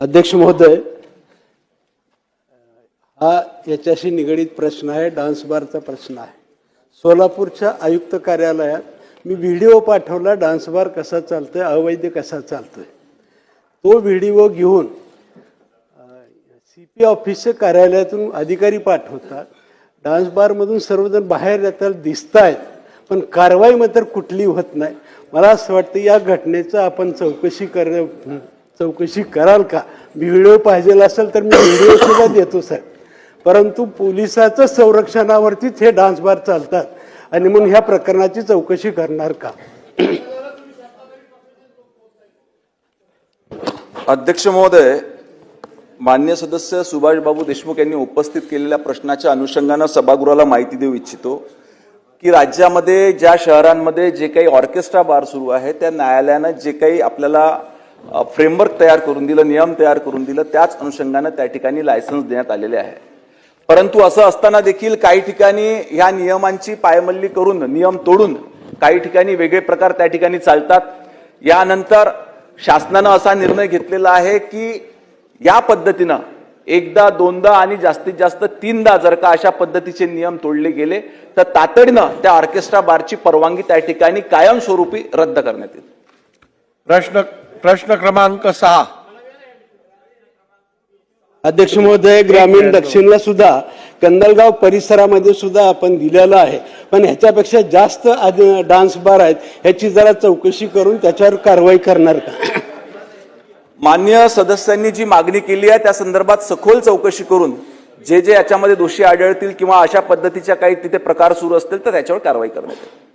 अध्यक्ष महोदय, हा याच्याशी निगडीत प्रश्न आहे, डान्स बारचा प्रश्न आहे। सोलापूरच्या आयुक्त कार्यालयात मी व्हिडिओ पाठवला, डान्स बार कसा चालतोय, अवैध कसा चालतोय। तो व्हिडिओ घेऊन सीपी ऑफिसच्या कार्यालयातून अधिकारी पाठवतात, डान्स बार मधून सर्वजण बाहेर येतात दिसतायत, पण कारवाई मात्र कुठली होत नाही। मला असं वाटतं या घटनेचं आपण चौकशी कराल का? व्हिडिओ पाहिजे असेल तर मी व्हिडिओ सुद्धा देतो साहेब, परंतु पोलिसांच्या संरक्षणावरतीच हे डान्स बार चालतात आणि म्हणून ह्या प्रकरणाची चौकशी करणार का? अध्यक्ष महोदय, माननीय सदस्य सुभाष बाबू देशमुख यांनी उपस्थित केलेल्या प्रश्नाच्या अनुषंगाने सभागृहाला माहिती देऊ इच्छितो की राज्यामध्ये ज्या शहरांमध्ये जे काही ऑर्केस्ट्रा बार सुरू आहे त्या न्यायालयाने जे काही आपल्याला फ्रेमवर्क तयार करून दिलं, नियम तयार करून दिलं, त्याच अनुषंगाने त्या ठिकाणी लायसन्स देण्यात आलेले आहे। परंतु असं असताना देखील काही ठिकाणी ह्या नियमांची पायमल्ली करून, नियम तोडून काही ठिकाणी वेगळे प्रकार त्या ठिकाणी चालतात। यानंतर शासनाने असा निर्णय घेतलेला आहे की या पद्धतीने एकदा, दोनदा आणि जास्तीत जास्त तीनदा जर का अशा पद्धतीचे नियम तोडले गेले तर तातडीनं त्या ऑर्केस्ट्रा बारची परवानगी त्या ठिकाणी कायमस्वरूपी रद्द करण्यात येईल। प्रश्न क्रमांक 6। अध्यक्ष महोदय, ग्रामीण दक्षिणला सुद्धा कंदलगाव परिसरामध्ये सुद्धा आपण दिलेलं आहे, पण ह्याच्यापेक्षा जास्त डान्स बार आहेत, ह्याची जरा चौकशी करून त्याच्यावर कारवाई करणार का? माननीय सदस्यांनी जी मागणी केली आहे त्या संदर्भात सखोल चौकशी करून जे याच्यामध्ये दोषी आढळतील किंवा अशा पद्धतीच्या काही तिथे प्रकार सुरू असतील तर त्याच्यावर कारवाई करण्यात येईल।